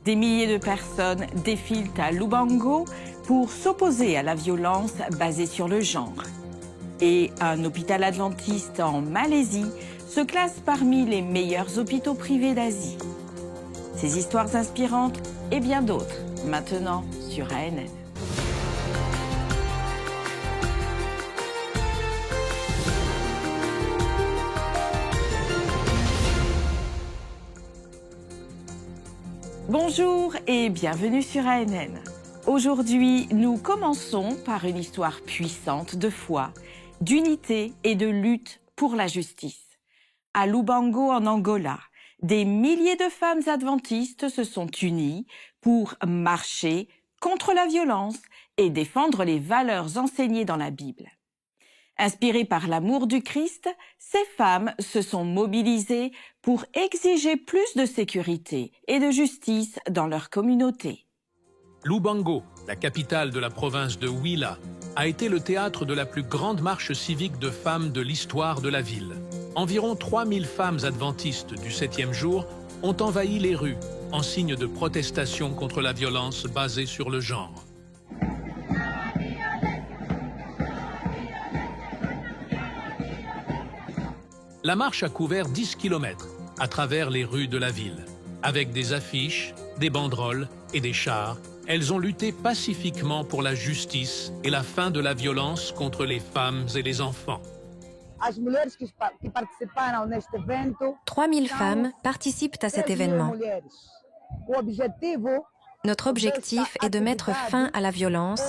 Des milliers de personnes défilent à Lubango pour s'opposer à la violence basée sur le genre. Et un hôpital adventiste en Malaisie se classe parmi les meilleurs hôpitaux privés d'Asie. Ces histoires inspirantes et bien d'autres, maintenant sur ANN. Bonjour et bienvenue sur ANN. Aujourd'hui, nous commençons par une histoire puissante de foi, d'unité et de lutte pour la justice. À Lubango, en Angola, des milliers de femmes adventistes se sont unies pour marcher contre la violence et défendre les valeurs enseignées dans la Bible. Inspirées par l'amour du Christ, ces femmes se sont mobilisées pour exiger plus de sécurité et de justice dans leur communauté. Lubango, la capitale de la province de Huila, a été le théâtre de la plus grande marche civique de femmes de l'histoire de la ville. Environ 3000 femmes adventistes du 7e jour ont envahi les rues en signe de protestation contre la violence basée sur le genre. La marche a couvert 10 km à travers les rues de la ville. Avec des affiches, des banderoles et des chars, elles ont lutté pacifiquement pour la justice et la fin de la violence contre les femmes et les enfants. 3000 femmes participent à cet événement. Notre objectif est de mettre fin à la violence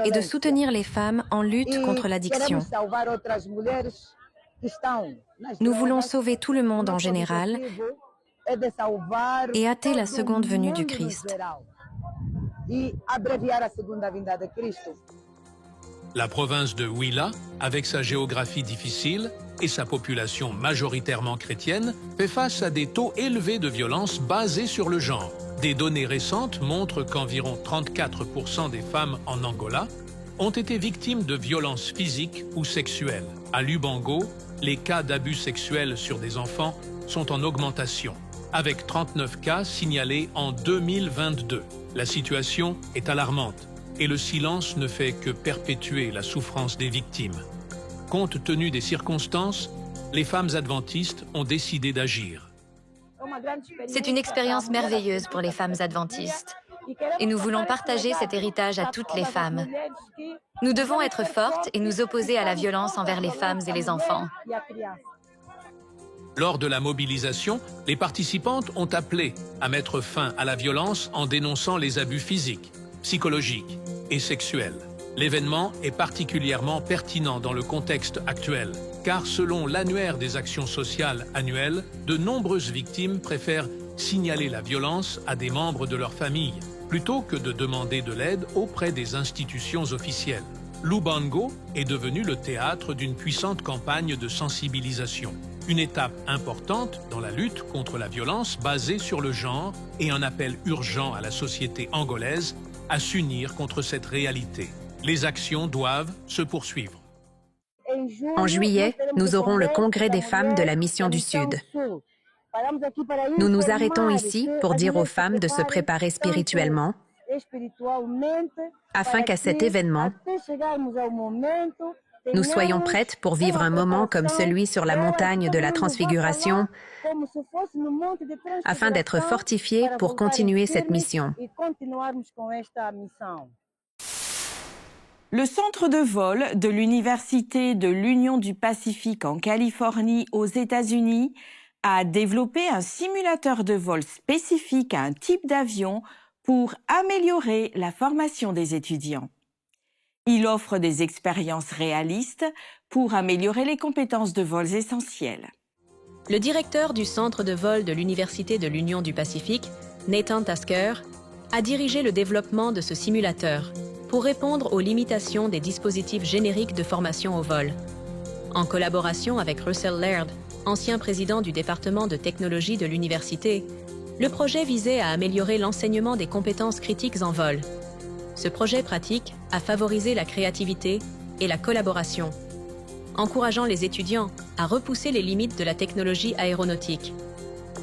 et de soutenir les femmes en lutte contre l'addiction. Nous voulons sauver tout le monde en général et hâter la seconde venue du Christ. La province de Huila, avec sa géographie difficile et sa population majoritairement chrétienne, fait face à des taux élevés de violence basés sur le genre. Des données récentes montrent qu'environ 34% des femmes en Angola ont été victimes de violences physiques ou sexuelles. À Lubango, les cas d'abus sexuels sur des enfants sont en augmentation, avec 39 cas signalés en 2022. La situation est alarmante et le silence ne fait que perpétuer la souffrance des victimes. Compte tenu des circonstances, les femmes adventistes ont décidé d'agir. C'est une expérience merveilleuse pour les femmes adventistes et nous voulons partager cet héritage à toutes les femmes. Nous devons être fortes et nous opposer à la violence envers les femmes et les enfants. Lors de la mobilisation, les participantes ont appelé à mettre fin à la violence en dénonçant les abus physiques, psychologiques et sexuels. L'événement est particulièrement pertinent dans le contexte actuel, car selon l'annuaire des actions sociales annuelles, de nombreuses victimes préfèrent signaler la violence à des membres de leur famille, plutôt que de demander de l'aide auprès des institutions officielles. Lubango est devenu le théâtre d'une puissante campagne de sensibilisation. Une étape importante dans la lutte contre la violence basée sur le genre et un appel urgent à la société angolaise à s'unir contre cette réalité. Les actions doivent se poursuivre. En juillet, nous aurons le congrès des femmes de la Mission du Sud. Nous nous arrêtons ici pour dire aux femmes de se préparer spirituellement afin qu'à cet événement, nous soyons prêtes pour vivre un moment comme celui sur la montagne de la Transfiguration, afin d'être fortifiées pour continuer cette mission. Le centre de vol de l'Université de l'Union du Pacifique en Californie aux États-Unis a développé un simulateur de vol spécifique à un type d'avion pour améliorer la formation des étudiants. Il offre des expériences réalistes pour améliorer les compétences de vols essentielles. Le directeur du centre de vol de l'Université de l'Union du Pacifique, Nathan Tasker, a dirigé le développement de ce simulateur pour répondre aux limitations des dispositifs génériques de formation au vol. En collaboration avec Russell Laird, ancien président du département de technologie de l'université, le projet visait à améliorer l'enseignement des compétences critiques en vol. Ce projet pratique a favorisé la créativité et la collaboration, encourageant les étudiants à repousser les limites de la technologie aéronautique.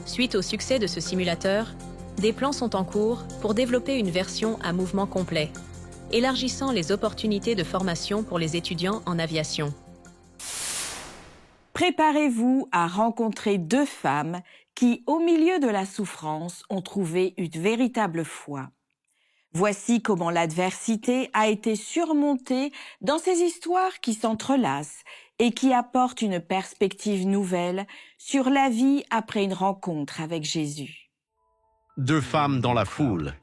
Suite au succès de ce simulateur, des plans sont en cours pour développer une version à mouvement complet, élargissant les opportunités de formation pour les étudiants en aviation. Préparez-vous à rencontrer deux femmes qui, au milieu de la souffrance, ont trouvé une véritable foi. Voici comment l'adversité a été surmontée dans ces histoires qui s'entrelacent et qui apportent une perspective nouvelle sur la vie après une rencontre avec Jésus. Deux femmes dans la foule.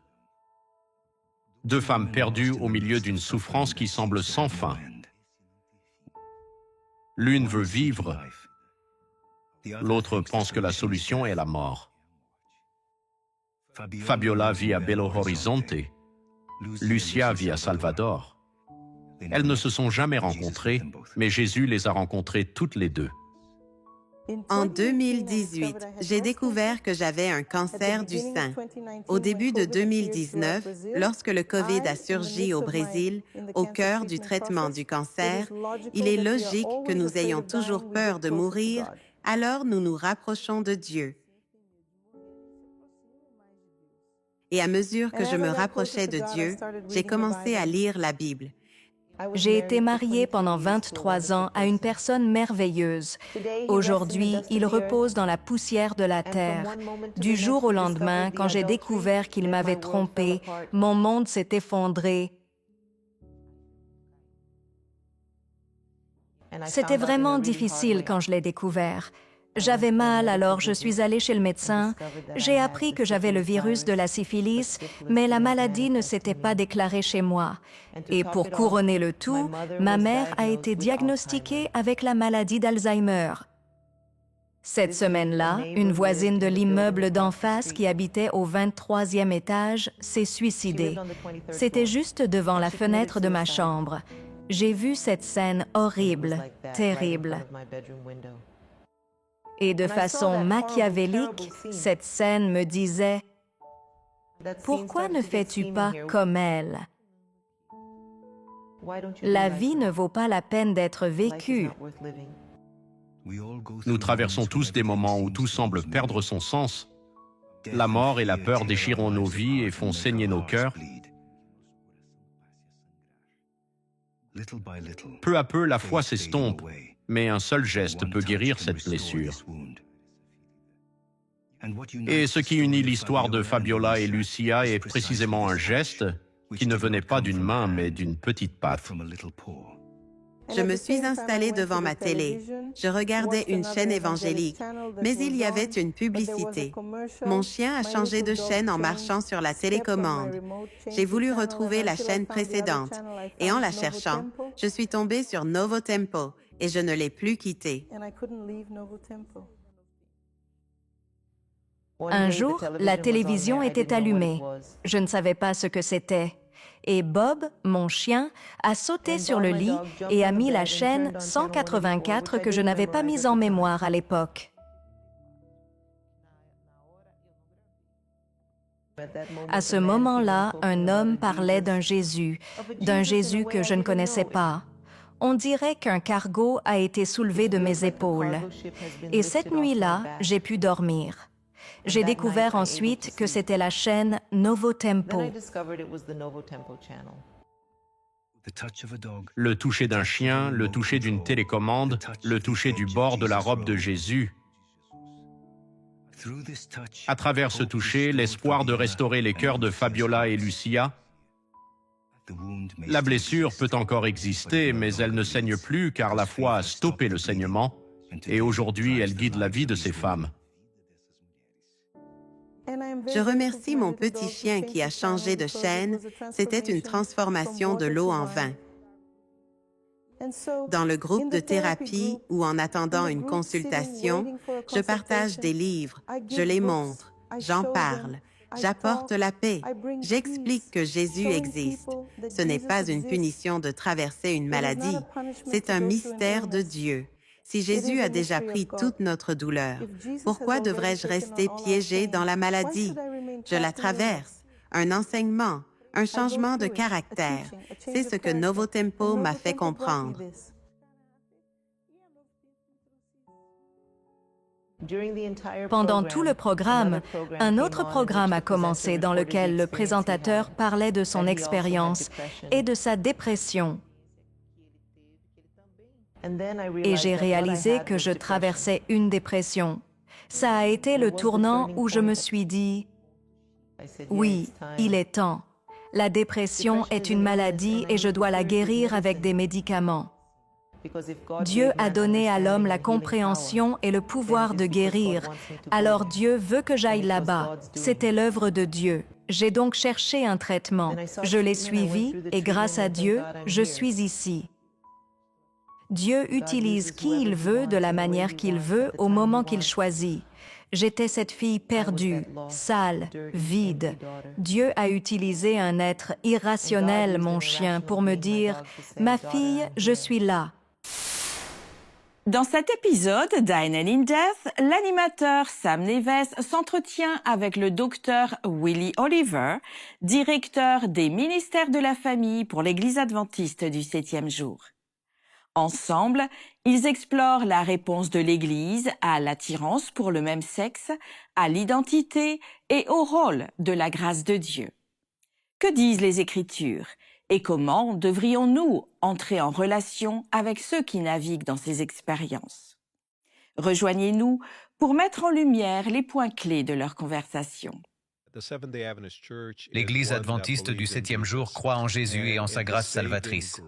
Deux femmes perdues au milieu d'une souffrance qui semble sans fin. L'une veut vivre, l'autre pense que la solution est la mort. Fabiola vit à Belo Horizonte, Lucia vit à Salvador. Elles ne se sont jamais rencontrées, mais Jésus les a rencontrées toutes les deux. En 2018, j'ai découvert que j'avais un cancer du sein. Au début de 2019, lorsque le COVID a surgi au Brésil, au cœur du traitement du cancer, il est logique que nous ayons toujours peur de mourir, alors nous nous rapprochons de Dieu. Et à mesure que je me rapprochais de Dieu, j'ai commencé à lire la Bible. J'ai été mariée pendant 23 ans à une personne merveilleuse. Aujourd'hui, il repose dans la poussière de la terre. Du jour au lendemain, quand j'ai découvert qu'il m'avait trompée, mon monde s'est effondré. C'était vraiment difficile quand je l'ai découvert. J'avais mal, alors je suis allée chez le médecin. J'ai appris que j'avais le virus de la syphilis, mais la maladie ne s'était pas déclarée chez moi. Et pour couronner le tout, ma mère a été diagnostiquée avec la maladie d'Alzheimer. Cette semaine-là, une voisine de l'immeuble d'en face qui habitait au 23e étage s'est suicidée. C'était juste devant la fenêtre de ma chambre. J'ai vu cette scène horrible, terrible. Et de façon machiavélique, cette scène me disait « Pourquoi ne fais-tu pas comme elle? La vie ne vaut pas la peine d'être vécue. » Nous traversons tous des moments où tout semble perdre son sens. La mort et la peur déchirent nos vies et font saigner nos cœurs. Peu à peu, la foi s'estompe, mais un seul geste peut guérir cette blessure. Et ce qui unit l'histoire de Fabiola et Lucia est précisément un geste qui ne venait pas d'une main, mais d'une petite patte. Je me suis installée devant ma télé. Je regardais une chaîne évangélique, mais il y avait une publicité. Mon chien a changé de chaîne en marchant sur la télécommande. J'ai voulu retrouver la chaîne précédente, et en la cherchant, je suis tombée sur Novo Tempo, et je ne l'ai plus quitté. Un jour, la télévision était allumée. Je ne savais pas ce que c'était. Et Bob, mon chien, a sauté sur le lit et a mis la chaîne 184 que je n'avais pas mise en mémoire à l'époque. À ce moment-là, un homme parlait d'un Jésus que je ne connaissais pas. On dirait qu'un cargo a été soulevé de mes épaules. Et cette nuit-là, j'ai pu dormir. J'ai découvert ensuite que c'était la chaîne Novo Tempo. Le toucher d'un chien, le toucher d'une télécommande, le toucher du bord de la robe de Jésus. À travers ce toucher, l'espoir de restaurer les cœurs de Fabiola et Lucia. La blessure peut encore exister, mais elle ne saigne plus car la foi a stoppé le saignement et aujourd'hui elle guide la vie de ces femmes. Je remercie mon petit chien qui a changé de chaîne. C'était une transformation de l'eau en vin. Dans le groupe de thérapie ou en attendant une consultation, je partage des livres, je les montre, j'en parle, j'apporte la paix, j'explique que Jésus existe. Ce n'est pas une punition de traverser une maladie, c'est un mystère de Dieu. Si Jésus a déjà pris toute notre douleur, pourquoi devrais-je rester piégé dans la maladie? Je la traverse. Un enseignement, un changement de caractère. C'est ce que Novo Tempo m'a fait comprendre. Pendant tout le programme, un autre programme a commencé dans lequel le présentateur parlait de son expérience et de sa dépression. Et j'ai réalisé que je traversais une dépression. Ça a été le tournant où je me suis dit, oui, il est temps. La dépression est une maladie et je dois la guérir avec des médicaments. Dieu a donné à l'homme la compréhension et le pouvoir de guérir. Alors Dieu veut que j'aille là-bas. C'était l'œuvre de Dieu. J'ai donc cherché un traitement. Je l'ai suivi et grâce à Dieu, je suis ici. Dieu utilise qui il veut de la manière qu'il veut au moment qu'il choisit. J'étais cette fille perdue, sale, vide. Dieu a utilisé un être irrationnel, mon chien, pour me dire « Ma fille, je suis là ». Dans cet épisode d'Heinen in Death, l'animateur Sam Neves s'entretient avec le docteur Willie Oliver, directeur des ministères de la famille pour l'Église adventiste du 7e jour. Ensemble, ils explorent la réponse de l'Église à l'attirance pour le même sexe, à l'identité et au rôle de la grâce de Dieu. Que disent les Écritures et comment devrions-nous entrer en relation avec ceux qui naviguent dans ces expériences? Rejoignez-nous pour mettre en lumière les points clés de leur conversation. L'Église adventiste du 7e jour croit en Jésus et en sa grâce salvatrice.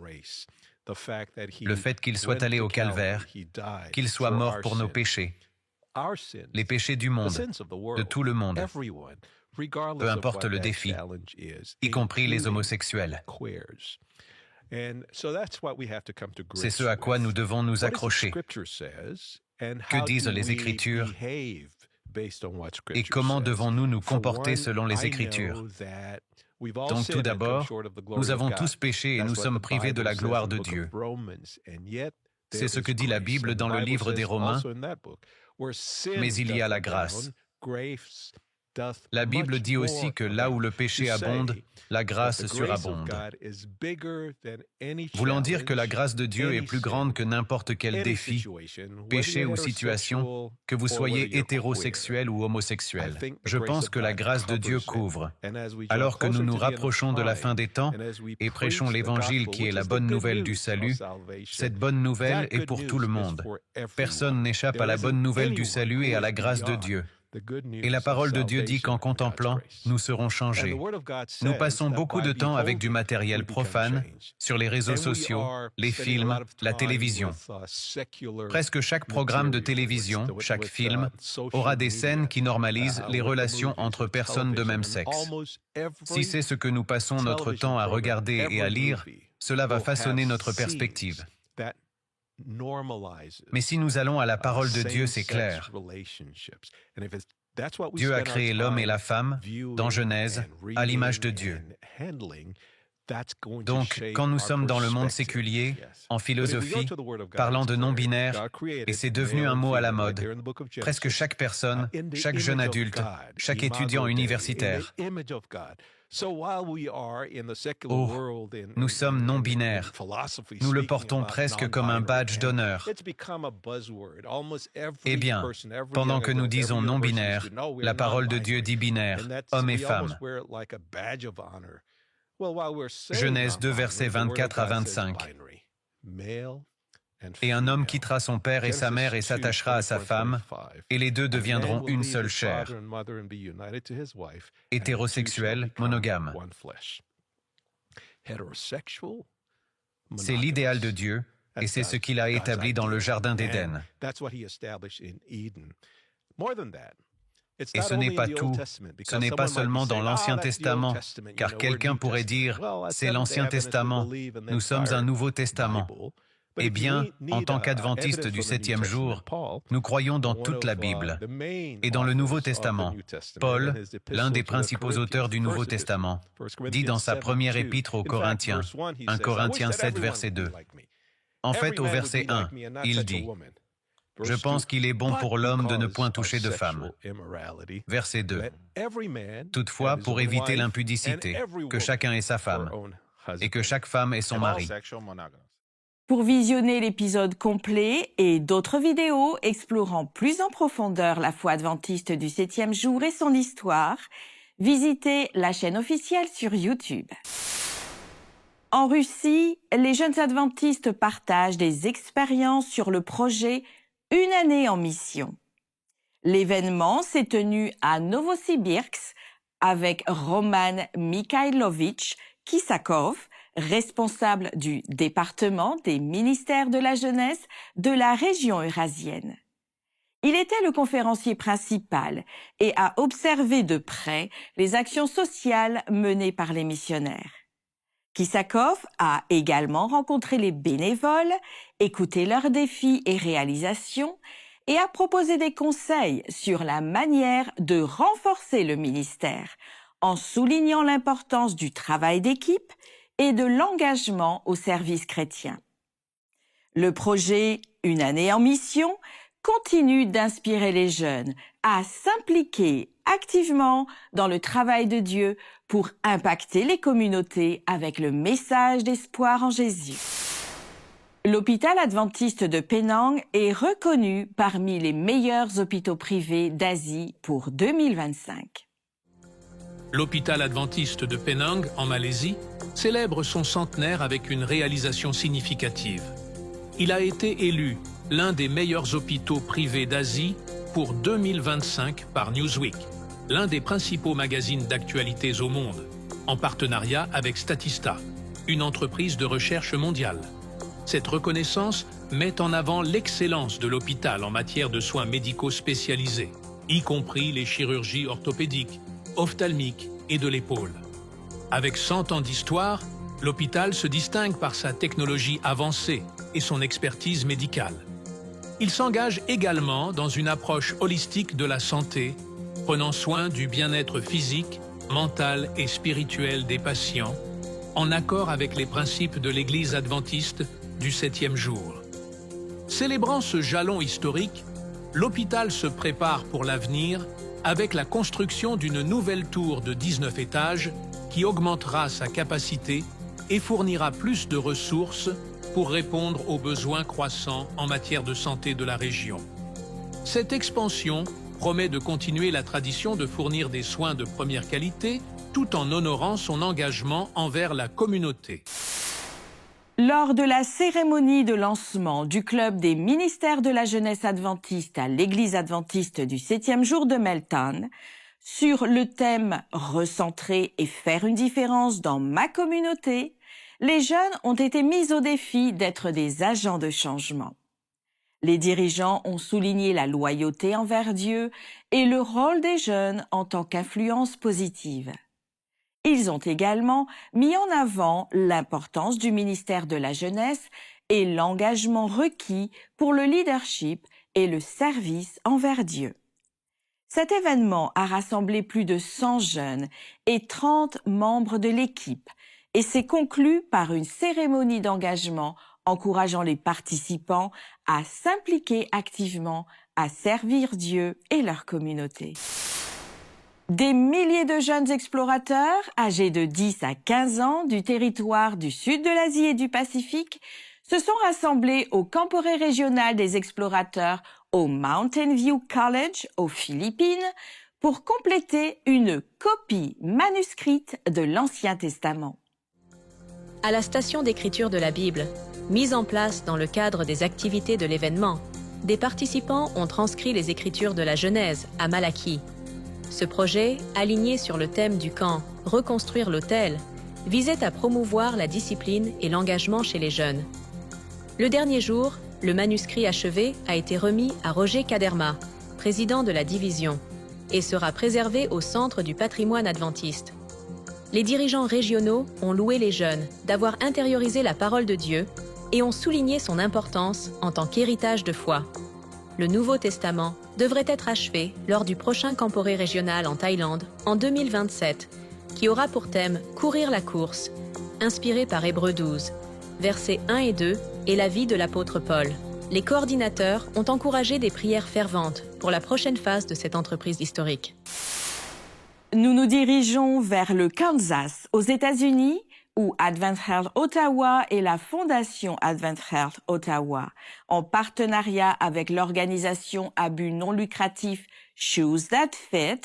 Le fait qu'il soit allé au calvaire, qu'il soit mort pour nos péchés, les péchés du monde, de tout le monde, peu importe le défi, y compris les homosexuels. C'est ce à quoi nous devons nous accrocher. Que disent les Écritures et comment devons-nous nous comporter selon les Écritures? Donc tout d'abord, nous avons tous péché et nous sommes privés de la gloire de Dieu. C'est ce que dit la Bible dans le livre des Romains, mais il y a la grâce. La Bible dit aussi que là où le péché abonde, la grâce surabonde. Voulant dire que la grâce de Dieu est plus grande que n'importe quel défi, péché ou situation, que vous soyez hétérosexuel ou homosexuel. Je pense que la grâce de Dieu couvre. Alors que nous nous rapprochons de la fin des temps et prêchons l'Évangile qui est la bonne nouvelle du salut, cette bonne nouvelle est pour tout le monde. Personne n'échappe à la bonne nouvelle du salut et à la grâce de Dieu. Et la parole de Dieu dit qu'en contemplant, nous serons changés. Nous passons beaucoup de temps avec du matériel profane, sur les réseaux sociaux, les films, la télévision. Presque chaque programme de télévision, chaque film, aura des scènes qui normalisent les relations entre personnes de même sexe. Si c'est ce que nous passons notre temps à regarder et à lire, cela va façonner notre perspective. Mais si nous allons à la parole de Dieu, c'est clair. Dieu a créé l'homme et la femme, dans Genèse, à l'image de Dieu. Donc, quand nous sommes dans le monde séculier, en philosophie, parlant de non-binaire, et c'est devenu un mot à la mode, presque chaque personne, chaque jeune adulte, chaque étudiant universitaire. Oh, nous sommes non-binaires. Nous le portons presque comme un badge d'honneur. Eh bien, pendant que nous disons non-binaire, la parole de Dieu dit binaire, homme et femme. Genèse 2, versets 24 à 25. Et un homme quittera son père et sa mère et s'attachera à sa femme, et les deux deviendront une seule chair. Hétérosexuel, monogame. C'est l'idéal de Dieu, et c'est ce qu'il a établi dans le Jardin d'Éden. Et ce n'est pas tout, ce n'est pas seulement dans l'Ancien Testament, car quelqu'un pourrait dire « c'est l'Ancien Testament, nous sommes un Nouveau Testament ». Eh bien, en tant qu'adventistes du 7e jour, nous croyons dans toute la Bible. Et dans le Nouveau Testament, Paul, l'un des principaux auteurs du Nouveau Testament, dit dans sa première épître aux Corinthiens, 1 Corinthiens 7, verset 2. En fait, au verset 1, il dit « Je pense qu'il est bon pour l'homme de ne point toucher de femme. » Verset 2. Toutefois, pour éviter l'impudicité, que chacun ait sa femme, et que chaque femme ait son mari. Pour visionner l'épisode complet et d'autres vidéos explorant plus en profondeur la foi adventiste du 7e jour et son histoire, visitez la chaîne officielle sur YouTube. En Russie, les jeunes adventistes partagent des expériences sur le projet Une année en mission. L'événement s'est tenu à Novosibirsk avec Roman Mikhailovich Kisakov, responsable du département des ministères de la jeunesse de la région eurasienne. Il était le conférencier principal et a observé de près les actions sociales menées par les missionnaires. Kisakov a également rencontré les bénévoles, écouté leurs défis et réalisations et a proposé des conseils sur la manière de renforcer le ministère en soulignant l'importance du travail d'équipe et de l'engagement au service chrétien. Le projet Une année en mission continue d'inspirer les jeunes à s'impliquer activement dans le travail de Dieu pour impacter les communautés avec le message d'espoir en Jésus. L'hôpital adventiste de Penang est reconnu parmi les meilleurs hôpitaux privés d'Asie pour 2025. L'hôpital adventiste de Penang, en Malaisie, célèbre son centenaire avec une réalisation significative. Il a été élu l'un des meilleurs hôpitaux privés d'Asie pour 2025 par Newsweek, l'un des principaux magazines d'actualités au monde, en partenariat avec Statista, une entreprise de recherche mondiale. Cette reconnaissance met en avant l'excellence de l'hôpital en matière de soins médicaux spécialisés, y compris les chirurgies orthopédiques, ophtalmiques et de l'épaule. Avec 100 ans d'histoire, l'hôpital se distingue par sa technologie avancée et son expertise médicale. Il s'engage également dans une approche holistique de la santé, prenant soin du bien-être physique, mental et spirituel des patients, en accord avec les principes de l'Église adventiste du 7e jour. Célébrant ce jalon historique, l'hôpital se prépare pour l'avenir avec la construction d'une nouvelle tour de 19 étages qui augmentera sa capacité et fournira plus de ressources pour répondre aux besoins croissants en matière de santé de la région. Cette expansion promet de continuer la tradition de fournir des soins de première qualité tout en honorant son engagement envers la communauté. Lors de la cérémonie de lancement du club des ministères de la jeunesse adventiste à l'église adventiste du 7e jour de Melton, sur le thème « Recentrer et faire une différence dans ma communauté », les jeunes ont été mis au défi d'être des agents de changement. Les dirigeants ont souligné la loyauté envers Dieu et le rôle des jeunes en tant qu'influence positive. Ils ont également mis en avant l'importance du ministère de la jeunesse et l'engagement requis pour le leadership et le service envers Dieu. Cet événement a rassemblé plus de 100 jeunes et 30 membres de l'équipe et s'est conclu par une cérémonie d'engagement encourageant les participants à s'impliquer activement, à servir Dieu et leur communauté. Des milliers de jeunes explorateurs âgés de 10 à 15 ans du territoire du sud de l'Asie et du Pacifique se sont rassemblés au Camporé régional des explorateurs au Mountain View College aux Philippines pour compléter une copie manuscrite de l'Ancien Testament. À la station d'écriture de la Bible, mise en place dans le cadre des activités de l'événement, des participants ont transcrit les Écritures de la Genèse à Malachie. Ce projet, aligné sur le thème du camp « Reconstruire l'autel », visait à promouvoir la discipline et l'engagement chez les jeunes. Le dernier jour, le manuscrit achevé a été remis à Roger Caderma, président de la division, et sera préservé au Centre du patrimoine adventiste. Les dirigeants régionaux ont loué les jeunes d'avoir intériorisé la parole de Dieu et ont souligné son importance en tant qu'héritage de foi. Le Nouveau Testament devrait être achevé lors du prochain Camporé régional en Thaïlande en 2027, qui aura pour thème « Courir la course », inspiré par Hébreux 12, versets 1 et 2 et la vie de l'apôtre Paul. Les coordinateurs ont encouragé des prières ferventes pour la prochaine phase de cette entreprise historique. Nous nous dirigeons vers le Kansas, aux États-Unis, où Advent Health Ottawa et la Fondation Advent Health Ottawa, en partenariat avec l'organisation à but non lucratif Shoes That Fit,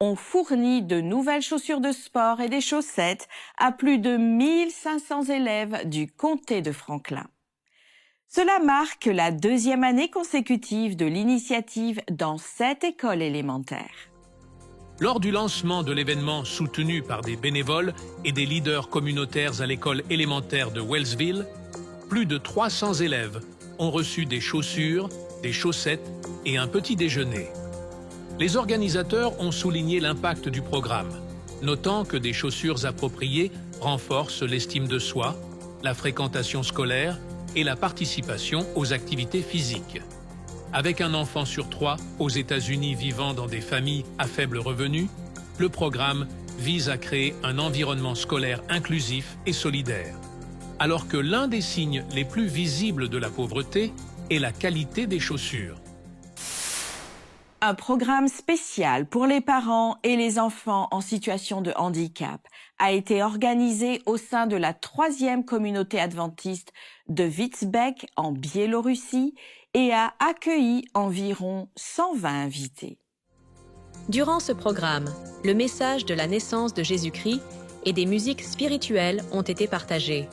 ont fourni de nouvelles chaussures de sport et des chaussettes à plus de 1500 élèves du comté de Franklin. Cela marque la 2e année consécutive de l'initiative dans 7 écoles élémentaires. Lors du lancement de l'événement soutenu par des bénévoles et des leaders communautaires à l'école élémentaire de Wellsville, plus de 300 élèves ont reçu des chaussures, des chaussettes et un petit déjeuner. Les organisateurs ont souligné l'impact du programme, notant que des chaussures appropriées renforcent l'estime de soi, la fréquentation scolaire et la participation aux activités physiques. Avec un enfant sur 3 aux États-Unis vivant dans des familles à faible revenu, le programme vise à créer un environnement scolaire inclusif et solidaire, alors que l'un des signes les plus visibles de la pauvreté est la qualité des chaussures. Un programme spécial pour les parents et les enfants en situation de handicap a été organisé au sein de la 3e communauté adventiste de Vítzbek en Biélorussie et a accueilli environ 120 invités. Durant ce programme, le message de la naissance de Jésus-Christ et des musiques spirituelles ont été partagés.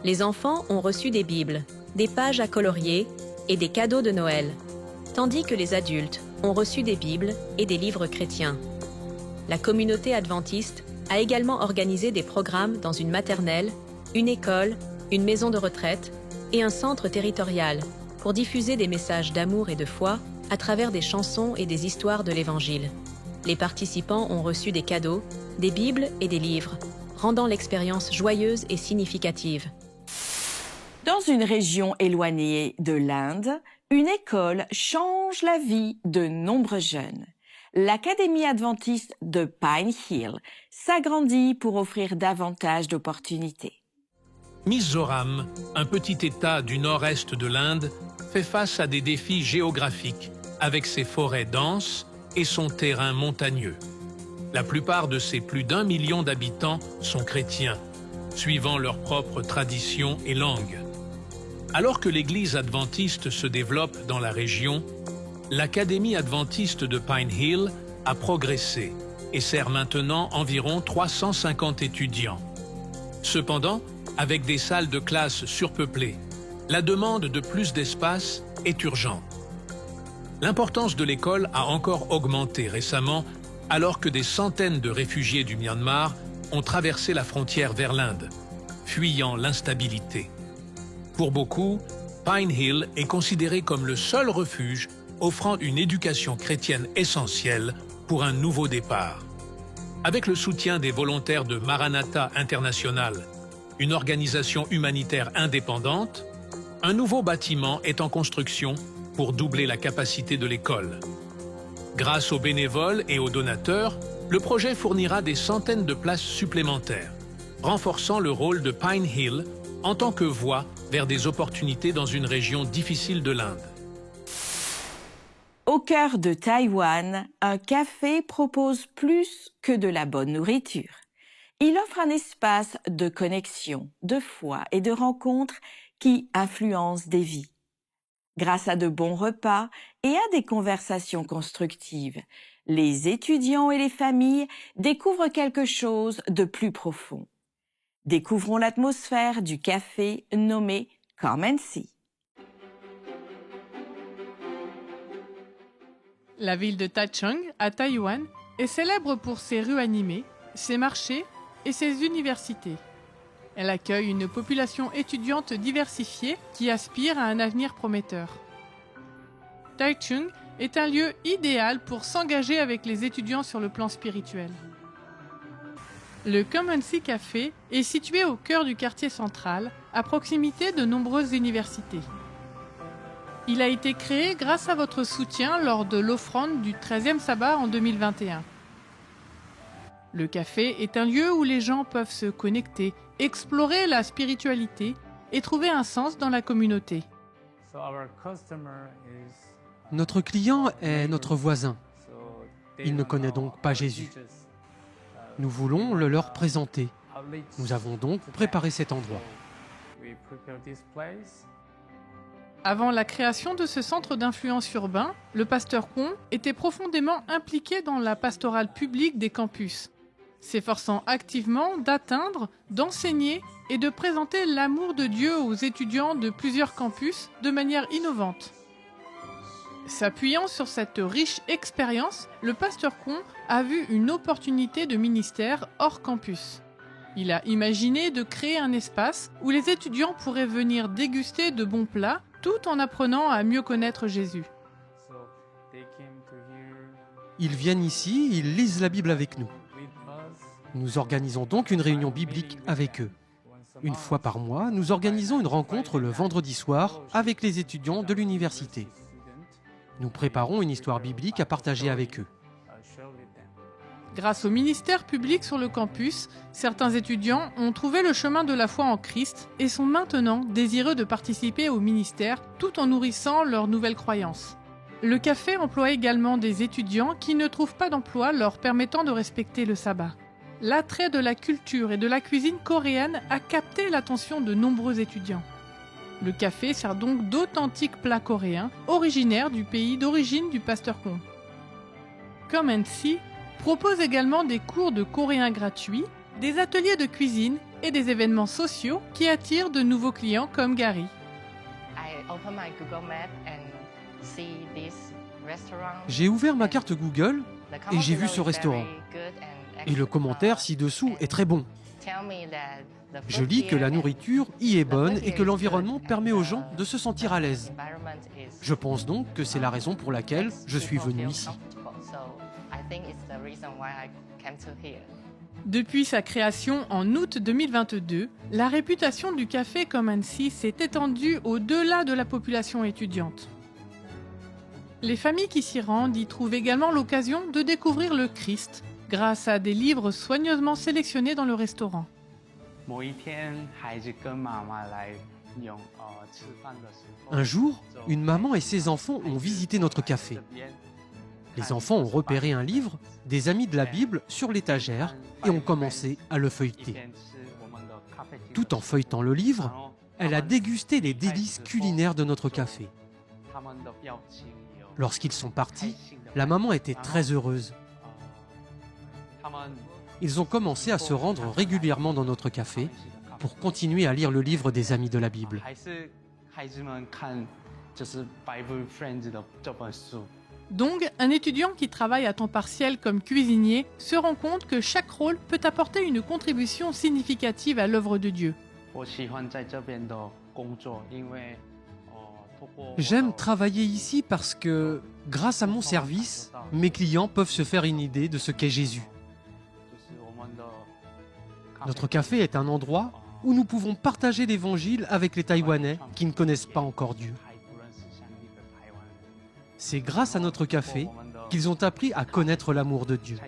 Les enfants ont reçu des Bibles, des pages à colorier et des cadeaux de Noël, tandis que les adultes ont reçu des Bibles et des livres chrétiens. La communauté adventiste a également organisé des programmes dans une maternelle, une école, une maison de retraite et un centre territorial pour diffuser des messages d'amour et de foi à travers des chansons et des histoires de l'Évangile. Les participants ont reçu des cadeaux, des Bibles et des livres, rendant l'expérience joyeuse et significative. Dans une région éloignée de l'Inde, une école change la vie de nombreux jeunes. L'Académie adventiste de Pine Hill s'agrandit pour offrir davantage d'opportunités. Mizoram, un petit État du nord-est de l'Inde, fait face à des défis géographiques avec ses forêts denses et son terrain montagneux. La plupart de ses plus d'1 million d'habitants sont chrétiens, suivant leurs propres traditions et langues. Alors que l'Église adventiste se développe dans la région, l'Académie adventiste de Pine Hill a progressé et sert maintenant environ 350 étudiants. Cependant, avec des salles de classe surpeuplées, la demande de plus d'espace est urgente. L'importance de l'école a encore augmenté récemment alors que des centaines de réfugiés du Myanmar ont traversé la frontière vers l'Inde, fuyant l'instabilité. Pour beaucoup, Pine Hill est considéré comme le seul refuge offrant une éducation chrétienne essentielle pour un nouveau départ. Avec le soutien des volontaires de Maranatha International, une organisation humanitaire indépendante, un nouveau bâtiment est en construction pour doubler la capacité de l'école. Grâce aux bénévoles et aux donateurs, le projet fournira des centaines de places supplémentaires, renforçant le rôle de Pine Hill en tant que voie vers des opportunités dans une région difficile de l'Inde. Au cœur de Taïwan, un café propose plus que de la bonne nourriture. Il offre un espace de connexion, de foi et de rencontres qui influencent des vies. Grâce à de bons repas et à des conversations constructives, les étudiants et les familles découvrent quelque chose de plus profond. Découvrons l'atmosphère du café nommé Come and See. La ville de Taichung, à Taïwan, est célèbre pour ses rues animées, ses marchés et ses universités. Elle accueille une population étudiante diversifiée qui aspire à un avenir prometteur. Taichung est un lieu idéal pour s'engager avec les étudiants sur le plan spirituel. Le Come and See Café est situé au cœur du quartier central, à proximité de nombreuses universités. Il a été créé grâce à votre soutien lors de l'offrande du 13e sabbat en 2021. Le café est un lieu où les gens peuvent se connecter, explorer la spiritualité et trouver un sens dans la communauté. Notre client est notre voisin. Il ne connaît donc pas Jésus. Nous voulons le leur présenter Nous avons donc préparé cet endroit. Avant la création de ce centre d'influence urbain, le pasteur Kwon était profondément impliqué dans la pastorale publique des campus, s'efforçant activement d'atteindre, d'enseigner et de présenter l'amour de Dieu aux étudiants de plusieurs campus de manière innovante. S'appuyant sur cette riche expérience, le pasteur Kwon a vu une opportunité de ministère hors campus. Il a imaginé de créer un espace où les étudiants pourraient venir déguster de bons plats tout en apprenant à mieux connaître Jésus. Ils viennent ici, ils lisent la Bible avec nous. Nous organisons donc une réunion biblique avec eux. Une fois par mois, nous organisons une rencontre le vendredi soir avec les étudiants de l'université. Nous préparons une histoire biblique à partager avec eux. Grâce au ministère public sur le campus, certains étudiants ont trouvé le chemin de la foi en Christ et sont maintenant désireux de participer au ministère tout en nourrissant leurs nouvelles croyances. Le café emploie également des étudiants qui ne trouvent pas d'emploi leur permettant de respecter le sabbat. L'attrait de la culture et de la cuisine coréenne a capté l'attention de nombreux étudiants. Le café sert donc d'authentiques plats coréens originaires du pays d'origine du pasteur Kwon. Come & See propose également des cours de coréen gratuits, des ateliers de cuisine et des événements sociaux qui attirent de nouveaux clients comme Gary. J'ai ouvert ma carte Google et j'ai vu ce restaurant. Et le commentaire ci-dessous est très bon. Je lis que la nourriture y est bonne et que l'environnement permet aux gens de se sentir à l'aise. Je pense donc que c'est la raison pour laquelle je suis venu ici. Depuis sa création en août 2022, la réputation du café Come & See s'est étendue au-delà de la population étudiante. Les familles qui s'y rendent y trouvent également l'occasion de découvrir le Christ grâce à des livres soigneusement sélectionnés dans le restaurant. Un jour, une maman et ses enfants ont visité notre café. Les enfants ont repéré un livre, des amis de la Bible, sur l'étagère et ont commencé à le feuilleter. Tout en feuilletant le livre, elle a dégusté les délices culinaires de notre café. Lorsqu'ils sont partis, la maman était très heureuse. Ils ont commencé à se rendre régulièrement dans notre café pour continuer à lire le livre des amis de la Bible. Dong, un étudiant qui travaille à temps partiel comme cuisinier, se rend compte que chaque rôle peut apporter une contribution significative à l'œuvre de Dieu. J'aime travailler ici parce que, grâce à mon service, mes clients peuvent se faire une idée de ce qu'est Jésus. Notre café est un endroit où nous pouvons partager l'Évangile avec les Taïwanais qui ne connaissent pas encore Dieu. C'est grâce à notre café qu'ils ont appris à connaître l'amour de Dieu.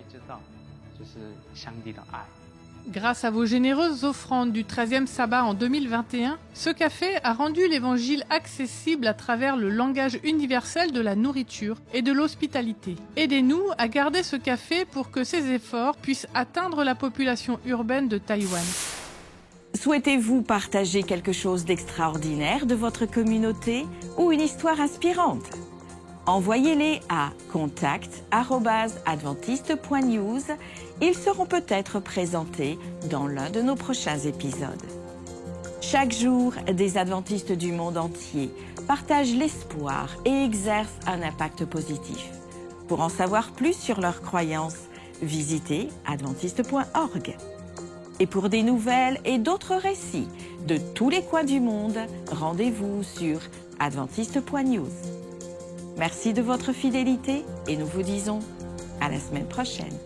Grâce à vos généreuses offrandes du 13e sabbat en 2021, ce café a rendu l'Évangile accessible à travers le langage universel de la nourriture et de l'hospitalité. Aidez-nous à garder ce café pour que ces efforts puissent atteindre la population urbaine de Taïwan. Souhaitez-vous partager quelque chose d'extraordinaire de votre communauté ou une histoire inspirante ? Envoyez-les à contact@adventiste.news. Ils seront peut-être présentés dans l'un de nos prochains épisodes. Chaque jour, des adventistes du monde entier partagent l'espoir et exercent un impact positif. Pour en savoir plus sur leurs croyances, visitez adventiste.org. Et pour des nouvelles et d'autres récits de tous les coins du monde, rendez-vous sur adventiste.news. Merci de votre fidélité et nous vous disons à la semaine prochaine.